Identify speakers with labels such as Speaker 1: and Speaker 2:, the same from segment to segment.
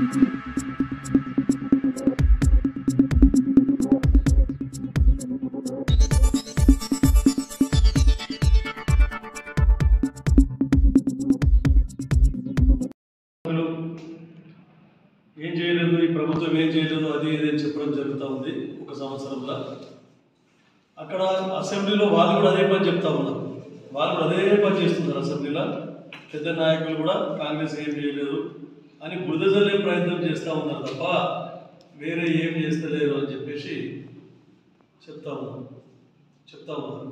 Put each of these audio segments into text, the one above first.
Speaker 1: ఏం చేయలేదు, ఈ ప్రభుత్వం ఏం చేయలేదు, అది ఇది అని చెప్పడం జరుగుతూ ఉంది ఒక సంవత్సరంలో. అక్కడ అసెంబ్లీలో వాళ్ళు కూడా అదే పని చెప్తా ఉన్నారు, వాళ్ళు కూడా అదే పని చేస్తున్నారు. అసెంబ్లీలో పెద్ద నాయకులు కూడా కాంగ్రెస్ ఏం చేయలేదు అని బురద జల్లే ప్రయత్నం చేస్తూ ఉన్నారు తప్ప వేరే ఏం చేస్తలేరు అని చెప్పేసి చెప్తా ఉన్నారు.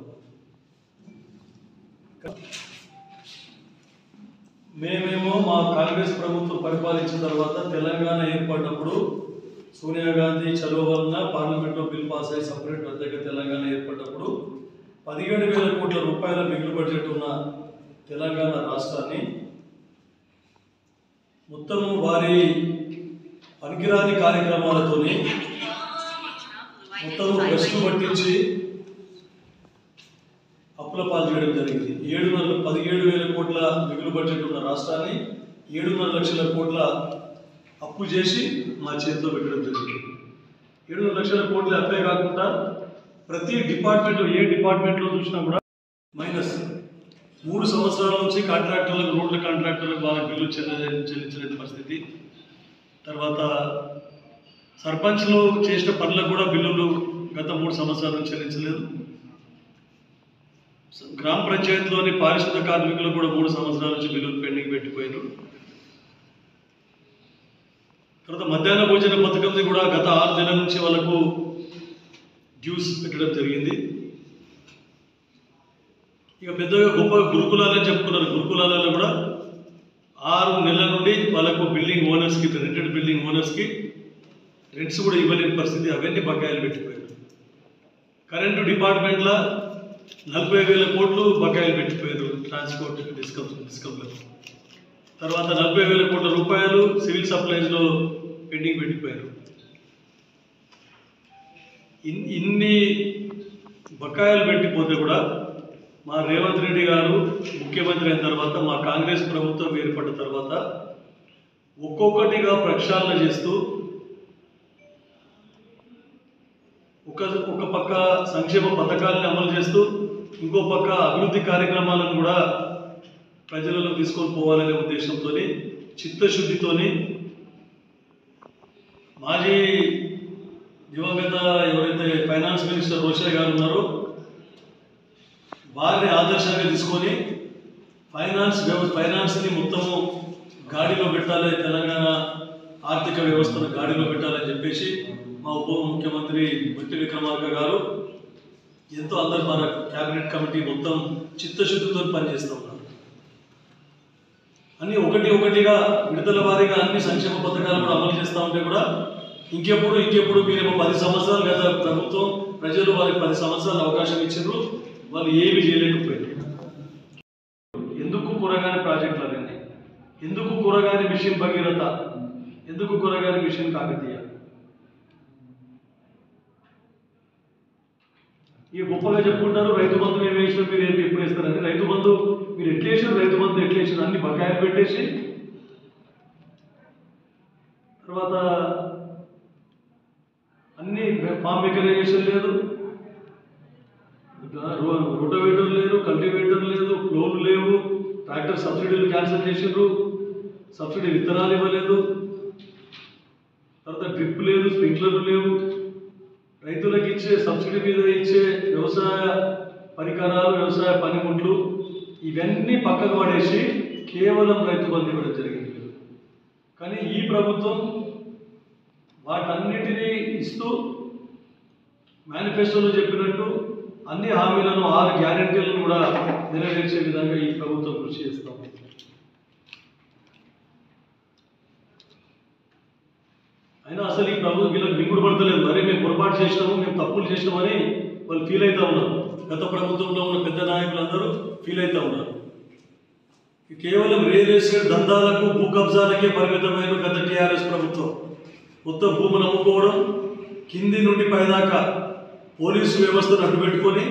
Speaker 1: మేమేమో మా కాంగ్రెస్ ప్రభుత్వం పరిపాలించిన తర్వాత తెలంగాణ ఏర్పడినప్పుడు సోనియా గాంధీ చలువ వలన పార్లమెంట్లో బిల్ పాస్ అయ్యి సపరేట్ ప్రత్యేక తెలంగాణ ఏర్పడినప్పుడు 17,000 కోట్ల రూపాయల మిగులు బడ్జెట్ ఉన్న తెలంగాణ రాష్ట్రాన్ని మొత్తము వారి పనికిరాని కార్యక్రమాలతోని మొత్తము భ్రష్టు పట్టించి అప్పుల పాలు చేయడం జరిగింది. 17,000 కోట్ల మిగులు బడ్జెట్ ఉన్న రాష్ట్రాన్ని 7.5 లక్షల కోట్ల అప్పు చేసి మా చేతిలో పెట్టడం జరిగింది. 7.5 లక్షల కోట్ల అప్పే కాకుండా ప్రతి డిపార్ట్మెంట్లో ఏ డిపార్ట్మెంట్లో చూసినా కూడా మైనస్. 3 సంవత్సరాల నుంచి కాంట్రాక్టర్లకు, రోడ్ల కాంట్రాక్టర్లకు బాగా బిల్లు చెల్లించలేని పరిస్థితి. తర్వాత సర్పంచ్లు చేసిన పనులకు కూడా బిల్లులు గత 3 సంవత్సరాల నుంచి చెల్లించలేదు. గ్రామ పంచాయతీలోని పారిశుద్ధ కార్మికులు కూడా 3 సంవత్సరాల నుంచి బిల్లులు పెండింగ్ పెట్టిపోయారు. తర్వాత మధ్యాహ్న భోజన పథకంది కూడా గత 6 నెలల నుంచి వాళ్ళకు డ్యూస్ పెట్టడం జరిగింది. ఇక పెద్దగా గొప్ప గురుకులాలని చెప్పుకున్నారు. గురుకులాలలో కూడా 6 నెలల నుండి వాళ్ళకు బిల్డింగ్ ఓనర్స్కి, రెంటెడ్ బిల్డింగ్ ఓనర్స్కి రెంట్స్ కూడా ఇవ్వలేని పరిస్థితి. అవన్నీ బకాయిలు పెట్టిపోయారు. కరెంటు డిపార్ట్మెంట్లో 40,000 కోట్లు బకాయిలు పెట్టిపోయారు ట్రాన్స్పోర్ట్ డిస్కంలో. తర్వాత 40,000 కోట్ల రూపాయలు సివిల్ సప్లైస్లో పెండింగ్ పెట్టిపోయారు. ఇన్ని బకాయిలు పెట్టిపోతే కూడా మా రేవంత్ రెడ్డి గారు ముఖ్యమంత్రి అయిన తర్వాత, మా కాంగ్రెస్ ప్రభుత్వం ఏర్పడిన తర్వాత ఒక్కొక్కటిగా ప్రక్షాళన చేస్తూ ఒక పక్క సంక్షేమ పథకాలను అమలు చేస్తూ ఇంకో పక్క అభివృద్ధి కార్యక్రమాలను కూడా ప్రజలలో తీసుకొని పోవాలనే ఉద్దేశంతో, చిత్తశుద్ధితోని మాజీ దివంగత ఎవరైతే ఫైనాన్స్ మినిస్టర్ రోషయ్య గారు ఉన్నారో వారిని ఆదర్శంగా తీసుకొని ఫైనాన్స్ని మొత్తము గాడిలో పెట్టాలి, తెలంగాణ ఆర్థిక వ్యవస్థను గాడిలో పెట్టాలని చెప్పేసి మా ఉప ముఖ్యమంత్రి బట్టి విక్రమార్క గారు ఎంతో అందరు మన క్యాబినెట్ కమిటీ మొత్తం చిత్తశుద్ధితో పనిచేస్తూ ఉన్నారు. అన్నీ ఒకటిగా విడతల వారీగా అన్ని సంక్షేమ పథకాలు కూడా అమలు చేస్తూ ఉంటే కూడా ఇంకెప్పుడు మీరేమో 10 సంవత్సరాలు కదా ప్రభుత్వం, ప్రజలు వారికి 10 సంవత్సరాలు అవకాశం ఇచ్చారు, వాళ్ళు ఏమి చేయలేకపోయారు. ఎందుకు కూరగాయల ప్రాజెక్టులు అవన్నీ, ఎందుకు కూరగాయల మిషన్ భగీరథ, ఎందుకు కూరగాయల మిషన్ కాకతీయ, ఈ గొప్పగా చెప్పుకుంటారు. రైతు బంధు మేము వేసిన మీరు ఏంటి ఎప్పుడు వేస్తారంటే, రైతు బంధు మీరు ఎట్లేసారు, రైతు బంధు ఎట్లేసారు అన్ని బకాయిలు పెట్టేసి, తర్వాత అన్ని ఫామ్ మెకనైజేషన్ లేదు, రోటోవేటర్ లేదు, కల్టివేటర్ లేదు, ఫ్లోర్లు లేవు, ట్రాక్టర్ సబ్సిడీలు క్యాన్సిల్ చేసిండ్రు, సబ్సిడీ విత్తనాలు ఇవ్వలేదు, తర్వాత డ్రిప్ లేదు, స్ప్రింక్లర్లు లేవు, రైతులకు ఇచ్చే సబ్సిడీ మీద ఇచ్చే వ్యవసాయ పరికరాలు, వ్యవసాయ పనిముట్లు ఇవన్నీ పక్కకు పడేసి కేవలం రైతు బంధు ఇవ్వడం జరిగింది. కానీ ఈ ప్రభుత్వం వాటన్నిటినీ ఇస్తూ మేనిఫెస్టోలో చెప్పినట్టు అన్ని హామీలను 6 గ్యారెంటీలను కూడా నెరవేర్చే విధంగా ఈ ప్రభుత్వం కృషి చేస్తాం. అయినా అసలు ఈ ప్రభుత్వం వీళ్ళకి మింగుడు పడతలేదు. మరి మేము పొరపాటు చేసినాము, మేము తప్పులు చేసినామని వాళ్ళు ఫీల్ అవుతూ ఉన్నారు. గత ప్రభుత్వంలో ఉన్న పెద్ద నాయకులందరూ ఫీల్ అవుతూ ఉన్నారు. కేవలం రియల్ ఎస్టేట్ దందాలకు, భూ కబ్జాలకే పరిమితమైన గత టీఆర్ఎస్ ప్రభుత్వం మొత్తం భూములు అమ్ముకోవడం, కింది నుండి పైదాకా పోలీసు వ్యవస్థను అడ్డుపెట్టుకొని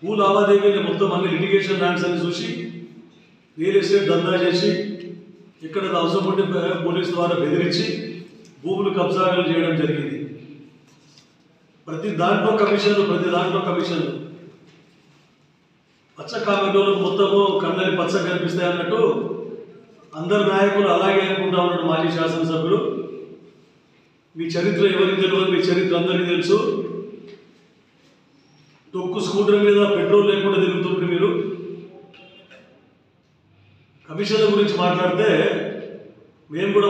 Speaker 1: భూ లావాదేవీలు మొత్తం అన్ని లిటిగేషన్ ల్యాండ్స్ అని చూసి రియల్ ఎస్టేట్ దందా చేసి ఇక్కడ అవసరం ఉంటే పోలీసు ద్వారా బెదిరించి భూములు కబ్జాలు చేయడం జరిగింది. ప్రతి దాంట్లో కమిషన్లు పచ్చ కామెంటోళ్ళు మొత్తము కన్నలి పచ్చ కనిపిస్తాయి అన్నట్టు అందరు నాయకులు అలాగే అనుకుంటా ఉన్నాడు. మాజీ శాసనసభ్యులు, మీ చరిత్ర ఎవరికి తెలియదు, మీ చరిత్ర అందరికీ తెలుసు. తొక్కు స్కూటర్ మీద పెట్రోల్ లేకుండా తిరుగుతుంటారు మీరు. కమిషన్ల గురించి మాట్లాడితే మేము కూడా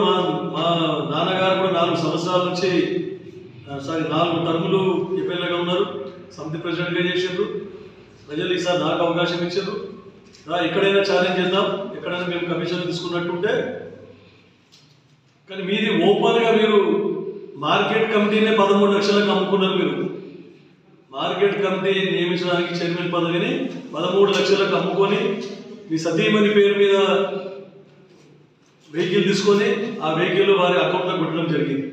Speaker 1: మా నాన్నగారు కూడా 4 సంవత్సరాల నుంచి 4 టర్ములు ఎమ్మెల్యేగా ఉన్నారు, సమితి ప్రెసిడెంట్గా చేశారు. ప్రజలు ఈసారి నాకు అవకాశం ఇచ్చారు. ఎక్కడైనా ఛాలెంజ్ చేద్దాం, ఎక్కడైనా మేము కమిషన్ తీసుకున్నట్టుంటే. కానీ మీది ఓపెన్గా మీరు మార్కెట్ కమిటీనే 13 లక్షలకు అమ్ముకున్నారు. మీరు మార్కెట్ కమిటీ నియమించడానికి చైర్మన్ పదవిని 13 లక్షలకు అమ్ముకొని మీ సతీమణి పేరు మీద వెహికల్ తీసుకొని ఆ వెహికల్ వారి అకౌంట్లో పెట్టడం జరిగింది.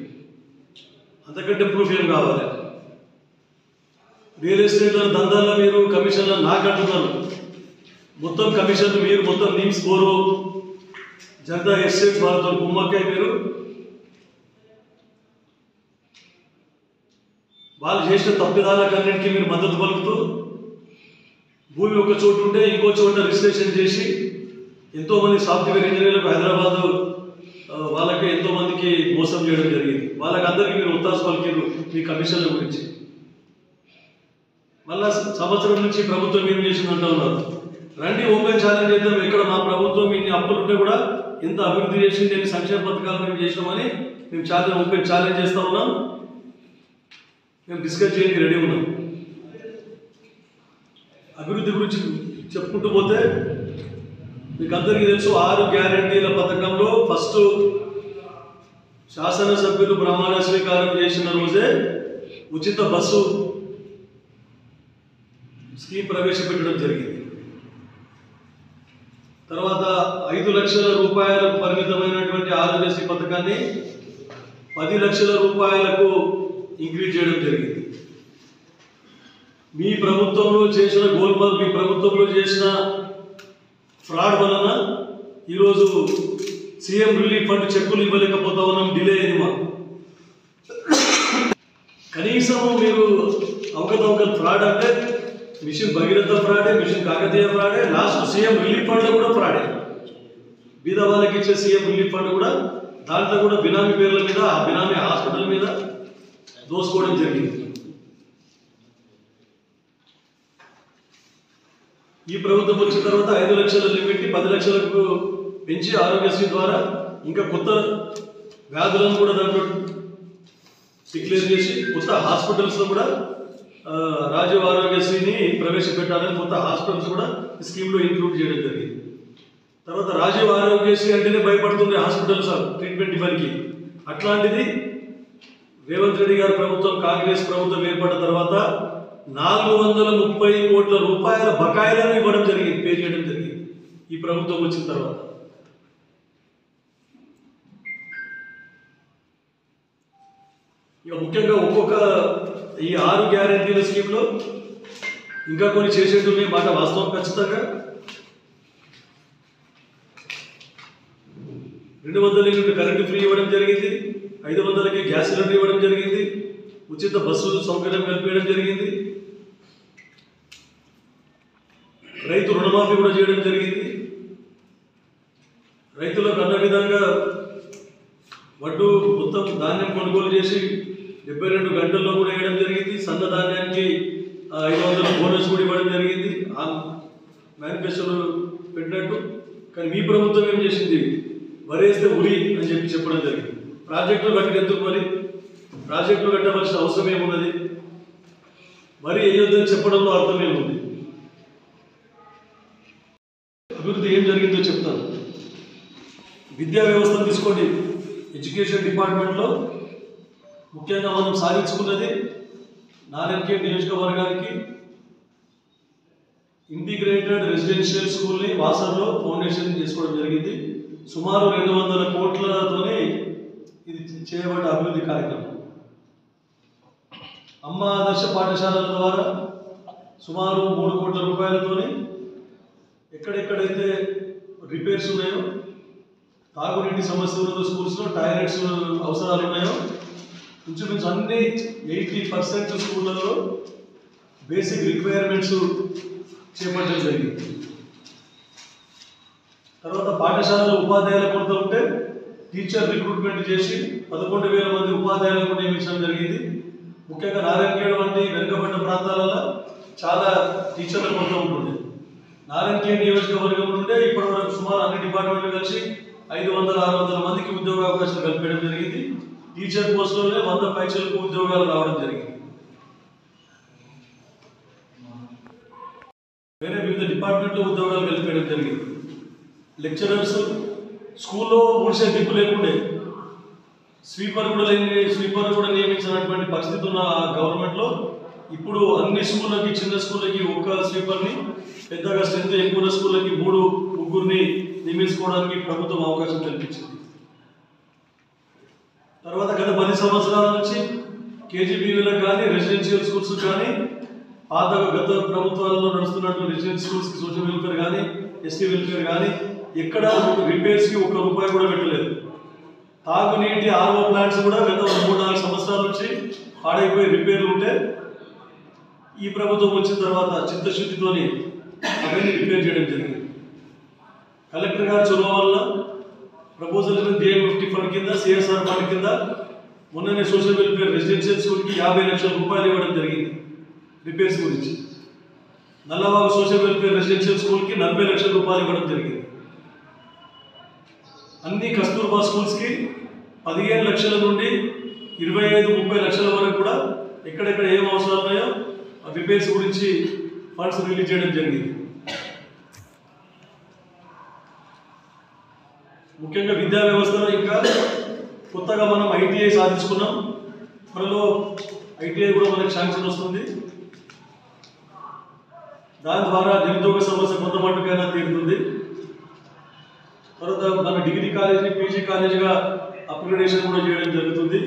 Speaker 1: అంతకంటే ప్రూఫ్ ఏం కావాలి? రియల్ ఎస్టేట్ దందాల్లో మీరు కమిషన్లు నాకు అంటున్నారు. మొత్తం కమిషన్లు మీరు మొత్తం నీమ్స్ బోరో జనతా ఎస్టేట్స్ వాళ్ళతో కుమ్మక్కాయ మీరు వాళ్ళు చేసిన తప్పిదాలకన్నింటికీ మీరు మద్దతు పలుకుతూ భూమి ఒక చోటు ఉంటే ఇంకో చోట రిజిస్ట్రేషన్ చేసి ఎంతోమంది సాఫ్ట్వేర్ ఇంజనీర్లకు హైదరాబాద్ వాళ్ళకి ఎంతోమందికి మోసం చేయడం జరిగింది. వాళ్ళకందరికీ మీరు ఒత్తాసు పలికిరు మీ కమిషన్ల గురించి. మళ్ళా సంవత్సరం నుంచి ప్రభుత్వం ఏం చేసిందంటూ ఉన్నారు. రండి ఓపెన్ ఛాలెంజ్ చేద్దాం, ఎక్కడ మా ప్రభుత్వం ఇన్ని అప్పులుంటే కూడా ఎంత అభివృద్ధి చేసింది, ఎన్ని సంక్షేమ పథకాలు మేము చేసినామని మేము ఓపెన్ ఛాలెంజ్ చేస్తూ ఉన్నాం. మేము డిస్కస్ చేయడానికి రెడీ ఉన్నాం. అభివృద్ధి గురించి చెప్పుకుంటూ పోతే మీకు అందరికీ తెలుసు, 6 గ్యారెంటీల పథకంలో ఫస్ట్ శాసనసభ్యులు ప్రమాణ స్వీకారం చేసిన రోజే ఉచిత బస్సు స్కీమ్ ప్రవేశపెట్టడం జరిగింది. తర్వాత 5 లక్షల రూపాయలకు పరిమితమైనటువంటి ఆరోగ్యశ్రీ పథకాన్ని 10 లక్షల రూపాయలకు ఇంక్రీజ్ చేయడం జరిగింది. మీ ప్రభుత్వంలో చేసిన గోల్మాల్, మీ ప్రభుత్వంలో చేసిన ఫ్రాడ్ వలన ఈరోజు సీఎం రిలీఫ్ ఫండ్ చెక్కులు ఇవ్వలేకపోతా ఉన్నాం, డిలే అయింది మాకు. కనీసం మీరు అవకతవకలు ఫ్రాడ్ అంటే మిషన్ భగీరథ ఫ్రాడే, మిషన్ కాకతీయ ఫ్రాడే, లాస్ట్ సీఎం రిలీఫ్ ఫండ్ కూడా ఫ్రాడే. బీద వాళ్ళకి ఇచ్చే సీఎం రిలీఫ్ ఫండ్ కూడా దాంట్లో కూడా బినామీ పేర్ల మీద, ఆ బినామీ హాస్పిటల్ మీద దోసుకోవడం జరిగింది. ఈ ప్రభుత్వం వచ్చిన తర్వాత 5 లక్షల లిమిట్ 10 లక్షలకు పెంచి ఆరోగ్యశ్రీ ద్వారా ఇంకా కొత్త వ్యాధులను కూడా దాంట్లో డిక్లేర్ చేసి కొత్త హాస్పిటల్స్లో కూడా రాజీవ్ ఆరోగ్యశ్రీని ప్రవేశపెట్టాలని కొత్త హాస్పిటల్స్ కూడా ఈ స్కీమ్లో ఇంక్లూడ్ చేయడం జరిగింది. తర్వాత రాజీవ్ ఆరోగ్యశ్రీ అంటేనే భయపడుతుంది హాస్పిటల్స్ ట్రీట్మెంట్ ఇవ్వడానికి. అట్లాంటిది రేవంత్ రెడ్డి గారి ప్రభుత్వం, కాంగ్రెస్ ప్రభుత్వం ఏర్పడిన తర్వాత 430 కోట్ల రూపాయల బకాయిలను ఇవ్వడం జరిగింది, పే చేయడం జరిగింది ఈ ప్రభుత్వం వచ్చిన తర్వాత. ఇక ముఖ్యంగా ఒక్కొక్క ఈ 6 గ్యారెంటీల స్కీమ్లో ఇంకా కొన్ని చేసేట్టున్నాయి మాట వాస్తవం. ఖచ్చితంగా 200 యూనిట్లు కరెంటు ఫ్రీ ఇవ్వడం జరిగింది, 500కి గ్యాస్ సిలిండర్ ఇవ్వడం జరిగింది, ఉచిత బస్సు సౌకర్యం కల్పించడం జరిగింది, రైతు రుణమాఫీ కూడా చేయడం జరిగింది. రైతులకు అన్న విధంగా వడ్డు మొత్తం ధాన్యం కొనుగోలు చేసి 72 గంటల్లో కూడా వేయడం జరిగింది. సన్న ధాన్యానికి 500 బోనస్ కూడా ఇవ్వడం జరిగింది ఆ మేనిఫెస్టోలో పెట్టినట్టు. కానీ మీ ప్రభుత్వం ఏం చేసింది? వరేస్తే ఉరి అని చెప్పడం జరిగింది. ప్రాజెక్టులు కట్టిన ఎందుకు? మరి ప్రాజెక్టులు కట్టవలసిన అవసరం ఏమున్నది? మరి వేయొద్దని చెప్పడంలో అర్థం ఏముంది? అభివృద్ధి ఏం జరిగిందో చెప్తాను. విద్యా వ్యవస్థను తీసుకోండి. ఎడ్యుకేషన్ డిపార్ట్మెంట్లో ముఖ్యంగా మనం సాధించుకున్నది నారాయణఖేడ్ నియోజకవర్గానికి ఇంటిగ్రేటెడ్ రెసిడెన్షియల్ స్కూల్ని వాసర్లో ఫౌండేషన్ చేసుకోవడం జరిగింది. సుమారు 200 కోట్లతోనే ఇది చేయబడ్డ అభివృద్ధి కార్యక్రమం. అమ్మ ఆదర్శ పాఠశాలల ద్వారా సుమారు 3 కోట్ల రూపాయలతోని ఎక్కడెక్కడైతే రిపేర్స్ ఉన్నాయో, తాగునీటి సమస్య ఉన్నదో, స్కూల్స్లో టాయిలెట్స్ అవసరాలు ఉన్నాయో, ఇంచుమించు అన్ని 80% స్కూళ్ళలో బేసిక్ రిక్వైర్మెంట్స్ చేపట్టడం జరిగింది. తర్వాత పాఠశాలలో ఉపాధ్యాయుల కొరత ఉంటే టీచర్ రిక్రూట్మెంట్ చేసి 11,000 మంది ఉపాధ్యాయులకు నియమించడం జరిగింది. ముఖ్యంగా నారాయణఖేడ్ వంటి వెనుకబడ్డ ప్రాంతాలలో చాలా టీచర్ల కొరత ఉంటుంది. నారాయణఖేడ్ నియోజకవర్గం నుండే ఇప్పటివరకు సుమారు అన్ని డిపార్ట్మెంట్లు కలిసి 500-600 మందికి ఉద్యోగ అవకాశాలు కల్పించడం జరిగింది. టీచర్ పోస్టులోనే 100 పైచలకు ఉద్యోగాలు రావడం జరిగింది. వేరే వివిధ డిపార్ట్మెంట్లో ఉద్యోగాలు కల్పించడం జరిగింది. లెక్చరర్స్ స్కూల్లో ఊడ్చే దిక్కు లేకుండే స్వీపర్ కూడా నియమించినటువంటి పరిస్థితి ఉన్న గవర్నమెంట్లో ఇప్పుడు అన్ని స్కూళ్ళకి, చిన్న స్కూళ్ళకి ఒక్క స్వీపర్ని, పెద్దగా స్ట్రెంత్ ఎక్కువ స్కూళ్ళకి 3-4 నియమించుకోవడానికి ప్రభుత్వం అవకాశం కల్పించింది. తర్వాత గత 10 సంవత్సరాల నుంచి కేజీబీవీలకు కానీ, రెసిడెన్షియల్ స్కూల్స్ కానీ, గత ప్రభుత్వాలలో నడుస్తున్నట్టు రెసిడెన్షియల్ స్కూల్స్కి సోషల్ వెల్ఫేర్ కానీ, ఎస్టీ వెల్ఫేర్ కానీ ఎక్కడ రిపేర్స్కి ₹1 కూడా పెట్టలేదు. తాగునీటి ఆర్ఓ ప్లాంట్స్ కూడా గత 3-4 సంవత్సరాల నుంచి పాడైపోయి రిపేర్లు ఉంటే ఈ ప్రభుత్వం వచ్చిన తర్వాత చిత్తశుద్ధితోని అవన్నీ రిపేర్ చేయడం జరిగింది. కలెక్టర్ గారి చొరవ వల్ల ప్రపోజల్ DM50 ఫండ్ కింద, CSR ఫండ్ కింద మొన్ననే సోషల్ వెల్ఫేర్ రెసిడెన్షియల్ స్కూల్కి ₹50 లక్షల ఇవ్వడం జరిగింది రిపేర్స్ గురించి. నల్లవాగు సోషల్ వెల్ఫేర్ రెసిడెన్షియల్ స్కూల్కి ₹40 లక్షల ఇవ్వడం జరిగింది. అన్ని కస్తూర్బా స్కూల్స్కి 15 లక్షల నుండి 25-30 లక్షల వరకు కూడా ఎక్కడెక్కడ ఏం అవసరాలు ఉన్నాయో ఆ రిపేర్స్ గురించి ఫండ్స్ రిలీజ్ చేయడం జరిగింది. ముఖ్యంగా విద్యా వ్యవస్థలో ఇంకా కొత్తగా మనం ITI సాధించుకున్నాం. త్వరలో ITI కూడా మనకు శాంక్షన్ వస్తుంది. దాని ద్వారా నిరుద్యోగ సమస్య కొంత మట్టుకైనా తీరుతుంది. తర్వాత మన డిగ్రీ కాలేజీని PG కాలేజీగా అప్గ్రేడేషన్ కూడా చేయడం జరుగుతుంది.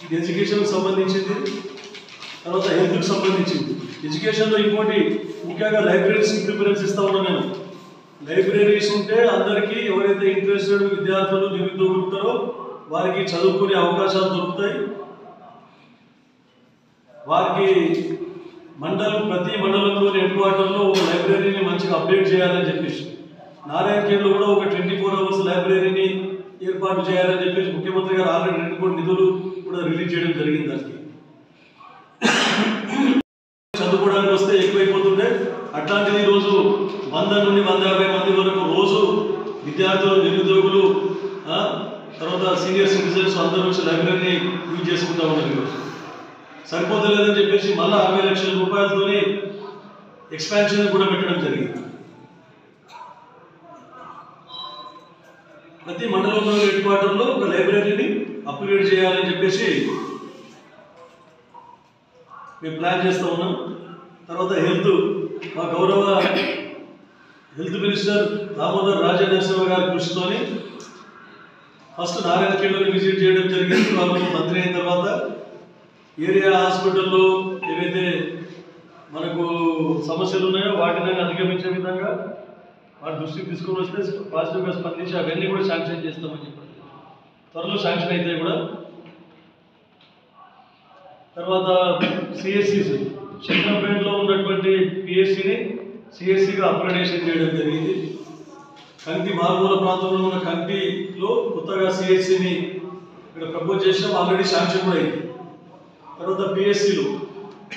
Speaker 1: ఇది ఎడ్యుకేషన్కి సంబంధించింది. తర్వాత హెల్త్కి సంబంధించింది. ఎడ్యుకేషన్లో ఇంకోటి ముఖ్యంగా లైబ్రరీస్కి ప్రిఫరెన్స్ ఇస్తా ఉన్నాను నేను. లైబ్రరీస్ ఉంటే అందరికీ ఎవరైతే ఇంట్రెస్టెడ్ విద్యార్థులు, నిరుద్యోగులు ఉంటారో వారికి చదువుకునే అవకాశాలు దొరుకుతాయి. వారికి ప్రతి మండలంలోని హెడ్ క్వార్టర్లో ఒక లైబ్రరీని మంచిగా అప్డేట్ చేయాలని చెప్పేసి, నారాయణఖేడ్లో కూడా ఒక 24 అవర్స్ లైబ్రరీని ఏర్పాటు చేయాలని చెప్పేసి ముఖ్యమంత్రి గారు ఆల్రెడీ 2 కోట్ల నిధులు కూడా రిలీజ్ చేయడం జరిగింది. దానికి చదువుకోవడానికి వస్తే ఎక్కువైపోతుంటే అట్లాంటిది ఈరోజు 100 నుండి 150 మంది వరకు రోజు విద్యార్థులు, నిరుద్యోగులు, తర్వాత సీనియర్ సిటిజన్స్ అందరూ వచ్చి లైబ్రరీని యూజ్ చేసుకుంటా ఉన్నారు. ఈరోజు సరిపోతలేదని చెప్పేసి మళ్ళీ ₹60 లక్షల ఎక్స్పాన్షన్ కూడా పెట్టడం జరిగింది. ప్రతి మండలంలో హెడ్ క్వార్టర్లో ఒక లైబ్రరీని అప్గ్రేడ్ చేయాలని చెప్పేసి మేము ప్లాన్ చేస్తూ ఉన్నాం. తర్వాత మా గౌరవ హెల్త్ మినిస్టర్ దామోదర్ రాజనరసింహ గారి కృషితోని ఫస్ట్ నారాయణఖేడ్లోని విజిట్ చేయడం జరిగింది. వాళ్ళు మంత్రి అయిన తర్వాత ఏరియా హాస్పిటల్లో ఏవైతే మనకు సమస్యలు ఉన్నాయో వాటిని అధిగమించే విధంగా వాటి దృష్టికి తీసుకొని వస్తే పాజిటివ్గా స్పందించి అవన్నీ కూడా శాంక్షన్ చేస్తామని చెప్పారు. త్వరలో శాంక్షన్ అయితే కూడా. తర్వాత CSCs శంకరంపేటలో ఉన్నటువంటి PSCని CSCగా అప్గ్రేడేషన్ చేయడం జరిగింది. కంకి మారుమూల ప్రాంతంలో ఉన్న కంకిలో కొత్తగా CSCని ఇక్కడ ప్రపోజ్ చేసినాం. ఆల్రెడీ శాంక్షన్ కూడా అయింది. తర్వాత PSCలు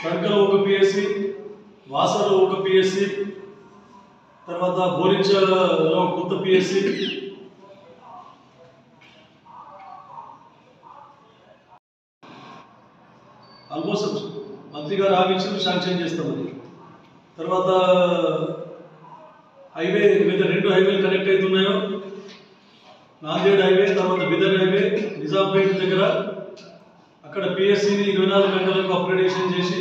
Speaker 1: కడకలో ఒక PSC, వాసలో ఒక PSC, తర్వాత బోరించలో కొత్త PSC, ఆల్మోస్ట్ మంత్రి గారు ఆఫీసులు శాంక్షన్ చేస్తామని. తర్వాత హైవే ఏవైతే 2 హైవేలు కనెక్ట్ అవుతున్నాయో, నాందేడ్ హైవే, తర్వాత బిదర్ హైవే, నిజాంపేట దగ్గర అక్కడ PSCని 24 గంటలకు అప్గ్రేడేషన్ చేసి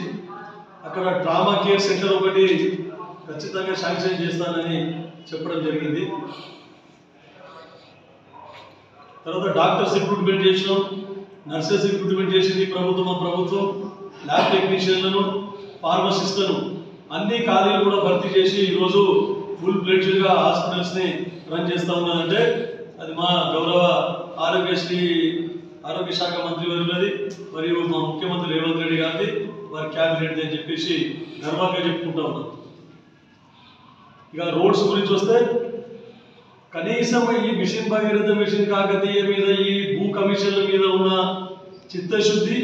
Speaker 1: అక్కడ ట్రామా కేర్ సెంటర్ ఒకటి ఖచ్చితంగా శాంక్షన్ చేస్తానని చెప్పడం జరిగింది. తర్వాత డాక్టర్స్ రిక్రూట్మెంట్ చేసినాం, నర్సెస్ రిక్రూట్మెంట్ చేసింది ప్రభుత్వం. ల్యాబ్ టెక్నీషియన్లను, ఫార్మసిస్టులను అన్ని ఖాళీలు కూడా భర్తీ చేసి ఈరోజు ఫుల్ ఫ్లెడ్జ్డ్గా హాస్పిటల్స్ని రన్ చేస్తూ ఉన్నదంటే అది మా గౌరవ ఆరోగ్య శాఖ మంత్రి వర్యులది మరియు మా ముఖ్యమంత్రి రేవంత్ రెడ్డి గారిది వారి క్యాబినెట్ అని చెప్పేసి గర్వంగా చెప్పుకుంటా ఉన్నాం. ఇక రోడ్స్ గురించి వస్తే కనీసం ఈ మిషన్ భగీరథ, మిషన్ కాకతీయ మీద, ఈ భూ కమిషన్ల మీద ఉన్న చిత్తశుద్ధి,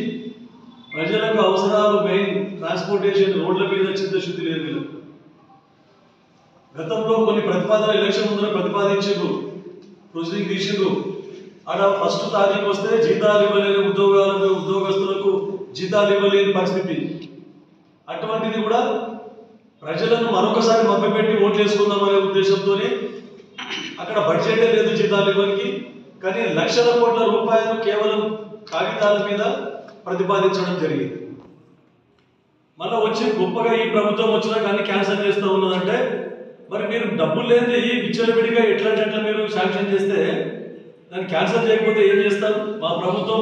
Speaker 1: ప్రజలకు అవసరాలు మెయిన్ ట్రాన్స్పోర్టేషన్ రోడ్ల మీద చిత్తశుద్ధి లేదు వీళ్ళకు. గతంలో కొన్ని ప్రతిపాదన ఎలక్షన్ ముందర ప్రతిపాదించారు, ప్రొసీడింగ్ తీసిండ్రు. ఆడ ఫస్ట్ తారీఖు వస్తే జీతాలు ఇవ్వలేని ఉద్యోగస్తులకు జీతాలు ఇవ్వలేని పరిస్థితి. అటువంటిది కూడా ప్రజలను మరొకసారి మభ్యపెట్టి ఓట్లు వేసుకుందామనే ఉద్దేశంతో అక్కడ బడ్జెటే లేదు జీతాలు ఇవ్వడానికి, కానీ లక్షల కోట్ల రూపాయలు కేవలం కాగితాల మీద ప్రతిపాదించడం జరిగింది. మళ్ళీ వచ్చి గొప్పగా ఈ ప్రభుత్వం వచ్చినా కానీ క్యాన్సిల్ చేస్తూ ఉన్నదంటే మరి మీరు డబ్బులు లేని విచ్చలవిడిగా ఎట్లా మీరు శాంక్షన్ చేస్తే దాన్ని క్యాన్సిల్ చేయకపోతే ఏం చేస్తారు? మా ప్రభుత్వం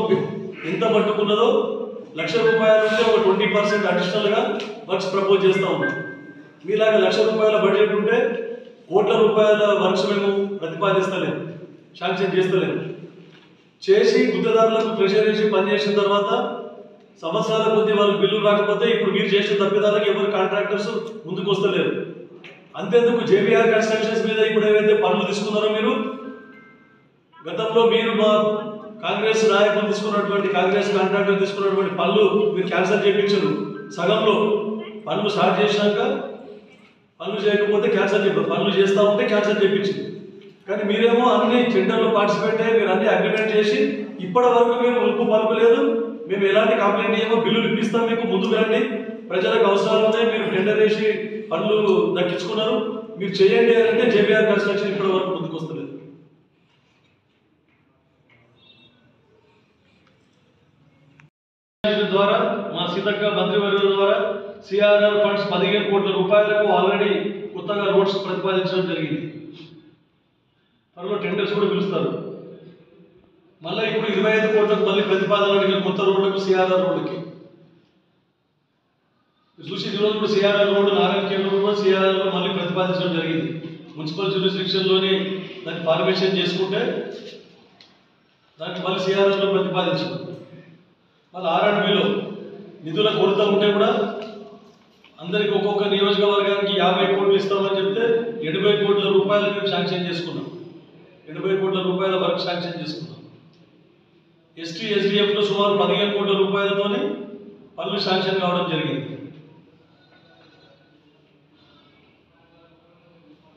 Speaker 1: ఎంత పట్టుకున్నదో ₹1,00,000 ఉంటే ఒక 20% అడిషనల్గా వర్క్స్ ప్రపోజ్ చేస్తూ ఉన్నాం. మీలాగా ₹1,00,000 బడ్జెట్ ఉంటే కోట్ల రూపాయల వర్క్స్ మేము ప్రతిపాదిస్తలేము, శాంక్షన్ చేస్తలేము. చేసి గుత్తదారులకు ప్రెషర్ వేసి పనిచేసిన తర్వాత సంవత్సరాల కొద్దీ వాళ్ళకి బిల్లులు రాకపోతే ఇప్పుడు మీరు చేసిన తప్పిదాలకు ఎవరు కాంట్రాక్టర్స్ ముందుకు వస్తలేరు. అంతేందుకు జేబీఆర్ కన్స్ట్రక్షన్స్ మీద ఇప్పుడు ఏవైతే పనులు తీసుకున్నారో మీరు, గతంలో మీరు మా కాంగ్రెస్ నాయకులు తీసుకున్నటువంటి, కాంగ్రెస్ కాంట్రాక్టర్ తీసుకున్నటువంటి పనులు మీరు క్యాన్సిల్ చేయించారు. సగంలో పనులు స్టార్ట్ చేసినాక పనులు చేయకపోతే క్యాన్సిల్ చెప్పారు, పనులు చేస్తూ ఉంటే క్యాన్సిల్ చేయించింది. కానీ మీరేమో అన్ని టెండర్లో పార్టిసిపేట్ అయ్యి మీరు అన్ని అగ్రిమెంట్ చేసి ఇప్పటి వరకు మీరు ఉల్పు పలుకులేదు. మేము ఎలాంటి కంప్లైంట్ చేయమో, బిల్లులు ఇప్పిస్తాం మీకు, ముందుకు రండి, ప్రజలకు అవసరాలు ఉన్నాయి, మీరు టెండర్ వేసి పనులు దక్కించుకున్నారు, మీరు చేయండి అంటే జేబీఆర్ కన్స్ట్రక్షన్ ఇప్పటి వరకు ముందుకు వస్తలేదు. ద్వారా మా సీతక్క మంత్రివర్యుల ద్వారా సిఆర్ఆర్ ఫండ్స్ 15 కోట్ల రూపాయలకు ఆల్రెడీ కొత్తగా రోడ్స్ ప్రతిపాదించడం జరిగింది. త్వరలో టెండర్స్ కూడా పిలుస్తారు. మళ్ళీ ఇప్పుడు 25 కోట్లకు మళ్ళీ ప్రతిపాదన అడిగిన కొత్త రోడ్లకు, సిఆర్ఆర్ రోడ్డుకి చూసి ఈరోజు కూడా సిఆర్ఆర్ రోడ్డు నారాయణఖేడ్ కూడా సిఆర్ఆర్లో మళ్ళీ ప్రతిపాదించడం జరిగింది. మున్సిపల్ జ్యూరిస్డిక్షన్లోని దాన్ని ఫార్మేషన్ చేసుకుంటే దానికి మళ్ళీ సిఆర్ఆర్లో ప్రతిపాదించడం. మళ్ళీ R&Bలో నిధుల కొరత ఉంటే కూడా అందరికి ఒక్కొక్క నియోజకవర్గానికి 50 కోట్లు ఇస్తామని చెప్తే 70 కోట్ల రూపాయలు మేము శాంక్షన్ చేసుకున్నాం. 70 కోట్ల రూపాయల వర్క్ శాంక్షన్ చేసుకున్నాం. ఎస్టీ ఎస్డిఎఫ్లో సుమారు 15 కోట్ల రూపాయలతోనే పనులు శాంక్షన్ కావడం జరిగింది.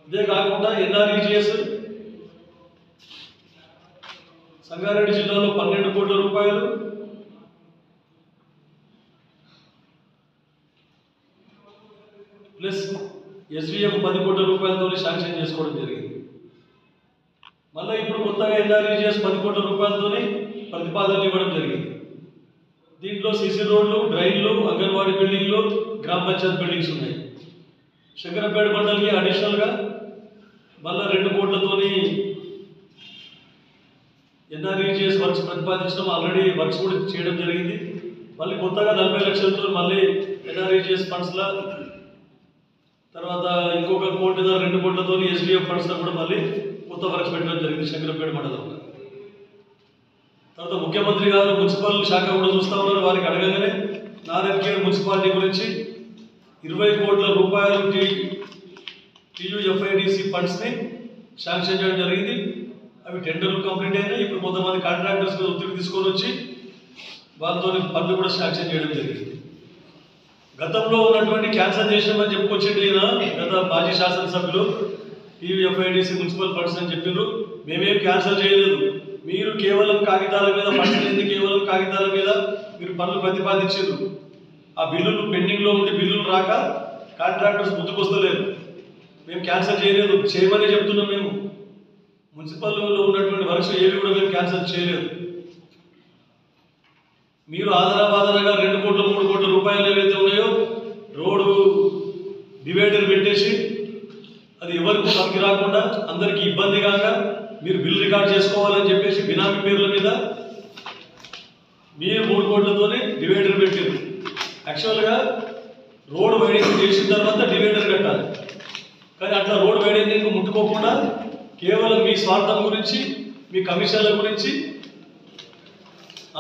Speaker 1: ఇదే కాకుండా NREGS సంగారెడ్డి జిల్లాలో 12 కోట్ల రూపాయలు, ప్లస్ SVM 10 కోట్ల రూపాయలతో శాంక్షన్ చేసుకోవడం జరిగింది. మళ్ళీ ఇప్పుడు కొత్తగా NREGS 10 కోట్ల రూపాయలతో ప్రతిపాదనలు ఇవ్వడం జరిగింది. దీంట్లో సిసి రోడ్లు, డ్రైన్లు, అంగన్వాడీ బిల్డింగ్లు, గ్రామ పంచాయత్ బిల్డింగ్స్ ఉన్నాయి. శంకరపేట మండలికి అడిషనల్గా మళ్ళీ 2 కోట్లతోని NREGS వర్క్స్ ప్రతిపాదించడం, ఆల్రెడీ వర్క్స్ కూడా చేయడం జరిగింది. మళ్ళీ కొత్తగా 40 లక్షలతో మళ్ళీ NREGS ఫండ్స్లో, తర్వాత ఇంకొక 1 కోటి 2 కోట్లతో SVF ఫండ్స్లో కూడా మళ్ళీ కొత్త వర్క్స్ పెట్టడం జరిగింది శంకరపేట మండలంలో. తర్వాత ముఖ్యమంత్రి గారు మున్సిపల్ శాఖ కూడా చూస్తూ ఉన్నారు. వారికి అడగగానే నారాయణఖేడ్ మున్సిపాలిటీ గురించి 20 కోట్ల రూపాయలు TUFIDC ఫండ్స్ని శాంక్షన్ చేయడం జరిగింది. అవి టెండర్లు కంప్లీట్ అయినాయి. ఇప్పుడు కొంతమంది కాంట్రాక్టర్స్ మీద ఒత్తిడి తీసుకొని వచ్చి వాళ్ళతో పనులు కూడా శాంక్షన్ చేయడం జరిగింది. గతంలో ఉన్నటువంటి క్యాన్సల్ చేసినామని చెప్పుకొచ్చేది గత మాజీ శాసనసభ్యులు TUFIDC మున్సిపల్ ఫండ్స్ అని చెప్పారు. మేమేం క్యాన్సల్ చేయలేదు, మీరు కేవలం కాగితాల మీద ఫండ్స్ లేని కేవలం కాగితాల మీద మీరు పనులు ప్రతిపాదించారు. ఆ బిల్లులు పెండింగ్లో ఉండి బిల్లులు రాక కాంట్రాక్టర్స్ ముందుకు వస్తలేరు. మేము క్యాన్సల్ చేయలేదు, చేయమని చెప్తున్నాం. మేము మున్సిపల్లో ఉన్నటువంటి వర్క్స్ ఏవి కూడా మేము క్యాన్సల్ చేయలేదు. మీరు ఆధారగా 2 కోట్ల 3 కోట్ల రూపాయలు ఏవైతే ఉన్నాయో రోడ్డు డివైడర్ పెట్టేసి అది ఎవరికి పనికి రాకుండా అందరికీ ఇబ్బంది కాక మీరు బిల్ రికార్డ్ చేసుకోవాలని చెప్పేసి బినామీ పేర్ల మీద మీరు 3 కోట్లతోనే డివైడర్ పెట్టారు. యాక్చువల్గా రోడ్ వైడింగ్ చేసిన తర్వాత డివైడర్ కట్టాలి. కానీ అట్లా రోడ్ వైడింగ్ ముట్టుకోకుండా కేవలం మీ స్వార్థం గురించి, మీ కమిషన్ల గురించి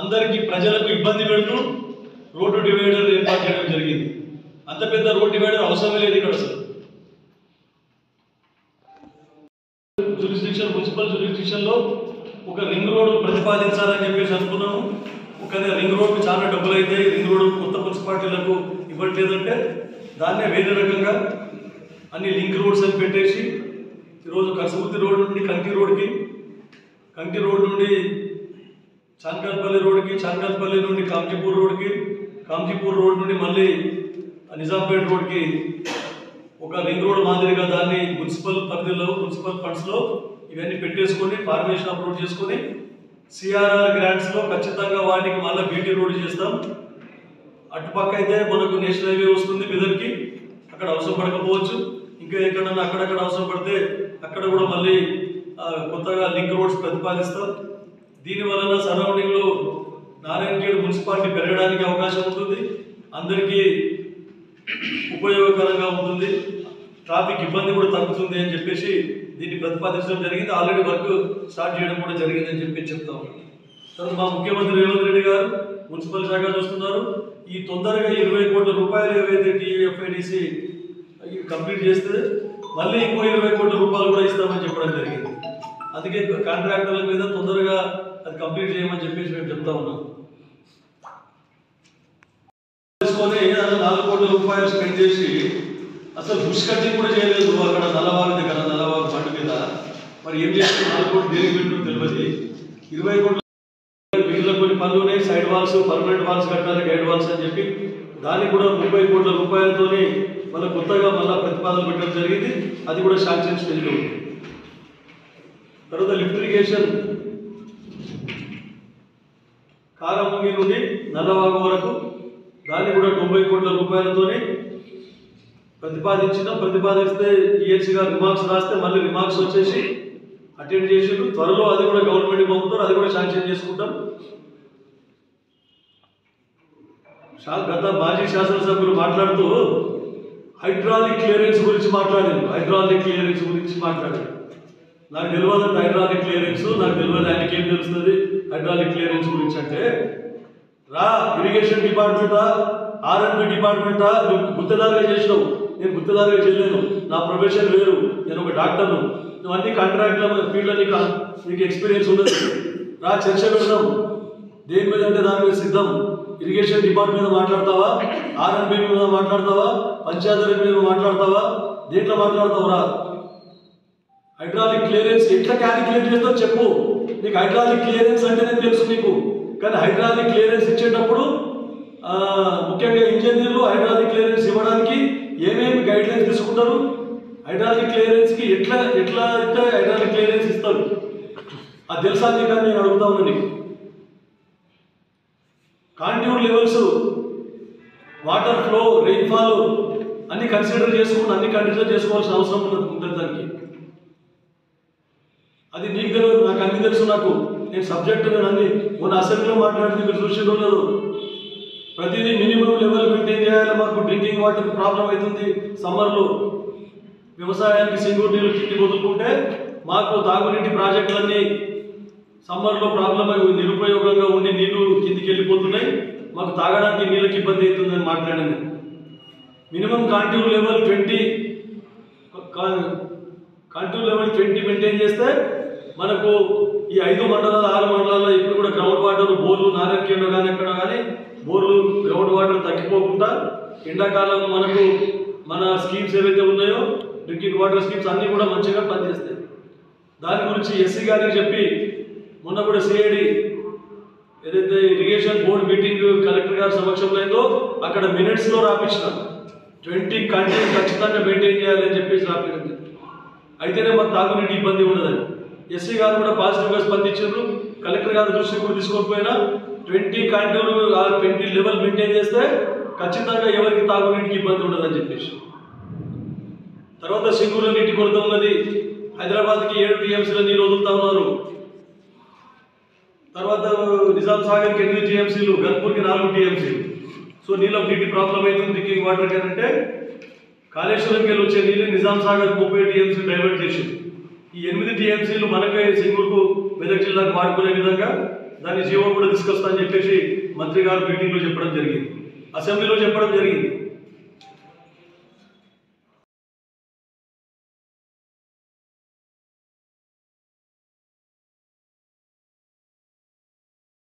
Speaker 1: అందరికీ ప్రజలకు ఇబ్బంది పెడుతూ రోడ్డు డివైడర్ ఏర్పాటు చేయడం జరిగింది. అంత పెద్ద రోడ్ డివైడర్ అవసరమే లేదు ఇక్కడ అసలు. మున్సిపల్ జ్యూరిస్డిక్షన్లో ఒక రింగ్ రోడ్ ప్రతిపాదించాలని చెప్పేసి అనుకున్నాము. ఒక రింగ్ రోడ్కి చాలా డబ్బులు అయితే రింగ్ రోడ్ కొత్త మున్సిపాలిటీలకు ఇవ్వట్లేదంటే దాన్నే వేరే రకంగా అన్ని లింక్ రోడ్స్ అని పెట్టేసి ఈరోజు కసూర్తి రోడ్ నుండి కంకి రోడ్కి, కంకి రోడ్ నుండి చాన్కాల్పల్లి రోడ్కి, చాన్కాల్పల్లి నుండి కాంజీపూర్ రోడ్కి, కాంజీపూర్ రోడ్ నుండి మళ్ళీ నిజాంపేట్ రోడ్కి ఒక రింగ్ రోడ్ మాదిరిగా దాన్ని మున్సిపల్ పరిధిలో, మున్సిపల్ ఫండ్స్లో ఇవన్నీ పెట్టేసుకొని ఫార్మేషన్ అప్లోడ్ చేసుకొని సిఆర్ఆర్ గ్రాంట్స్లో ఖచ్చితంగా వాటికి మళ్ళీ బీటీ రోడ్ చేస్తాం. అటుపక్క అయితే మనకు నేషనల్ హైవే వస్తుంది మెదక్కి, అక్కడ అవసరం పడకపోవచ్చు. ఇంకా ఎక్కడన్నా అక్కడక్కడ అవసరం పడితే అక్కడ కూడా మళ్ళీ కొత్తగా లింక్ రోడ్స్ ప్రతిపాదిస్తాం. దీని వలన సరౌండింగ్లో నారాయణఖేడ్ మున్సిపాలిటీ పెరగడానికి అవకాశం ఉంటుంది, అందరికీ ఉపయోగకరంగా ఉంటుంది, ట్రాఫిక్ ఇబ్బంది కూడా తగ్గుతుంది అని చెప్పేసి దీన్ని ప్రతిపాదించడం జరిగింది. ఆల్రెడీ వర్క్ స్టార్ట్ చేయడం కూడా జరిగిందని చెప్పి చెప్తాం. తర్వాత మా ముఖ్యమంత్రి రేవంత్ రెడ్డి గారు మున్సిపల్ శాఖ చూస్తున్నారు. ఈ తొందరగా 20 కోట్ల రూపాయలు ఏవైతే టీఎఫ్ఐడిసి కంప్లీట్ చేస్తే మళ్ళీ ఇంకో 20 కోట్ల రూపాయలు కూడా ఇస్తామని చెప్పడం జరిగింది. అందుకే కాంట్రాక్టర్ల మీద తొందరగా అది కంప్లీట్ చేయమని చెప్పేసి మేము చెప్తా ఉన్నాం. తీసుకొని 4 కోట్ల రూపాయలు స్పెండ్ చేసి అసలు బుష్ కటింగ్ కూడా చేయలేదు అక్కడ నల్లవాగు దగ్గర, నల్లవాగు పండు మీద. మరి ఏం చేస్తే 4 కోట్లు దేనికి పెట్టు తెలియదు. 20 కోట్ల మిగిలిన కొన్ని పనులు ఉన్నాయి, సైడ్ వాల్స్, పర్మనెంట్ వాల్స్ కట్టాలి, గైడ్ వాల్స్ అని చెప్పి దానికి కూడా 30 కోట్ల రూపాయలతోని మళ్ళీ కొత్తగా మళ్ళీ ప్రతిపాదన పెట్టడం జరిగింది. అది కూడా శాంక్షన్ స్టేజ్లో ఉంది. తర్వాత లిఫ్ట్ ఇరిగేషన్ కారముంగి నుండి నల్లవాగు వరకు దాన్ని కూడా 90 కోట్ల రూపాయలతోని ప్రతిపాదిస్తే టీఎస్సీ గారు రిమార్క్స్ రాస్తే మళ్ళీ రిమార్క్స్ వచ్చేసి అటెండ్ చేసి త్వరలో అది కూడా గవర్నమెంట్కి పంపుతారు, అది కూడా శాంక్షన్ చేసుకుంటాం. గత మాజీ శాసనసభ్యులు మాట్లాడుతూ హైడ్రాలిక్ క్లియరెన్స్ గురించి మాట్లాడారు. నాకు తెలియదంటే హైడ్రాలిక్ క్లియరెన్స్, నాకు తెలియదు, ఆయనకి ఏం తెలుస్తుంది హైడ్రాలిక్ క్లియరెన్స్ గురించి అంటే, రా ఇరిగేషన్ డిపార్ట్మెంటా, ఆర్ఎండ్బి డిపార్ట్మెంటా, నువ్వు గుత్తదారుగా చేసినావు, నేను గుత్తదారుగా చేయలేను, నా ప్రొఫెషన్ వేరు, నేను ఒక డాక్టర్ను, నువ్వు అన్ని కాంట్రాక్ట్ల ఫీల్డ్లో నీకు ఎక్స్పీరియన్స్ ఉండదు, రా చర్చ పెడదాం, దేని మీద అంటే దాని మీద సిద్ధం. ఇరిగేషన్ డిపార్ట్మెంట్ మీద మాట్లాడతావా, ఆర్ఎండ్బి మీద మాట్లాడతావా, పంచాయతీ మీద మాట్లాడతావా, దేంట్లో మాట్లాడతావు రా. హైడ్రాలిక్ క్లియరెన్స్ ఎట్లా క్యాలిక్యులేట్ చేస్తావు చెప్పు. నీకు హైడ్రాలిక్ క్లియరెన్స్ అంటేనే తెలుసు నీకు, కానీ హైడ్రాలిక్ క్లియరెన్స్ ఇచ్చేటప్పుడు ముఖ్యంగా ఇంజనీర్లు హైడ్రాలిక్ క్లియరెన్స్ ఇవ్వడానికి ఏమేమి గైడ్ లైన్స్ తీసుకుంటారు, హైడ్రాలిక్ క్లియరెన్స్కి ఎట్లా అయితే హైడ్రాలిక్ క్లియరెన్స్ ఇస్తారు అది తెలుసా నీకు అని నేను అడుగుతా ఉన్నా. నీకు కాంట్యూర్ లెవెల్స్, వాటర్ ఫ్లో, రెయిన్ఫాల్ అన్ని కన్సిడర్ చేసుకుని అన్ని కండిషన్ చేసుకోవాల్సిన అవసరం ఉంటుంది దానికి. అది నీకు తెలియదు, నాకు అన్ని తెలుసు. నేను సబ్జెక్టు నేను అన్ని మొన్న అసెంబ్లీలో మాట్లాడితే మీరు చూసిందో లేదు. ప్రతిదీ మినిమం లెవెల్ మెయింటైన్ చేయాలి. మాకు డ్రింకింగ్ వాటర్ ప్రాబ్లం అవుతుంది సమ్మర్లో, వ్యవసాయానికి సింగూరు నీళ్ళు కిందికి వదులుకుంటే మాకు తాగునీటి ప్రాజెక్టులన్నీ సమ్మర్లో ప్రాబ్లం అయి నిరుపయోగంగా ఉండి నీళ్లు కిందికి వెళ్ళిపోతున్నాయి, మాకు తాగడానికి నీళ్ళకి ఇబ్బంది అవుతుందని మాట్లాడింది. మినిమం కాంట్యూర్ లెవెల్ 20 మెయింటైన్ చేస్తే మనకు ఈ 5 మండలాలు 6 మండలాల్లో ఇప్పుడు కూడా గ్రౌండ్ వాటర్ బోర్లు నారాయణఖేడ్లో కానీ ఎక్కడ కానీ బోర్లు గ్రౌండ్ వాటర్ తగ్గిపోకుండా ఎండాకాలం మనకు మన స్కీమ్స్ ఏవైతే ఉన్నాయో డ్రింకింగ్ వాటర్ స్కీమ్స్ అన్నీ కూడా మంచిగా పనిచేస్తాయి. దాని గురించి ఎస్సీ గారికి చెప్పి మొన్న కూడా సిఐడి ఏదైతే ఇరిగేషన్ బోర్డు మీటింగ్ కలెక్టర్ గారి సమక్షంలో అయిందో అక్కడ మినిట్స్లో రాపించిన 20 కంటెంట్ ఖచ్చితంగా మెయింటైన్ చేయాలని చెప్పేసి రాపించింది. అయితేనే మాకు తాగునీటి ఇబ్బంది ఉండదని ఎస్సీ గారు కూడా పాజిటివ్గా స్పందించారు. కలెక్టర్ గారి దృష్టికి కూడా తీసుకోకపోయినా 20 కంటెంట్ 20 లెవెల్ మెయింటైన్ చేస్తే ఖచ్చితంగా ఎవరికి తాగునీటికి ఇబ్బంది ఉండదని చెప్పేసి. తర్వాత సింగూరులో నీటి కొరత ఉన్నది, హైదరాబాద్కి 7 టీఎంసీల నీరు వదులుతా ఉన్నారు. తర్వాత నిజాం సాగర్కి 8 టీఎంసీలు, గన్పూర్కి 4 టీఎంసీలు. సో నీటి ప్రాబ్లం అవుతుంది డ్రింకింగ్ వాటర్ అంటే కాళేశ్వరంకి వెళ్ళి వచ్చే నీళ్ళు నిజాం సాగర్ 30 టీఎంసీ డైవర్ట్ చేసింది. ఈ 8 టీఎంసీలు మనకే సింగూరుకు మెదక్ జిల్లాకు వాడుకునే విధంగా దాని జీవో కూడా తీసుకొస్తా అని చెప్పేసి మంత్రి గారు మీటింగ్లో చెప్పడం జరిగింది, అసెంబ్లీలో చెప్పడం జరిగింది.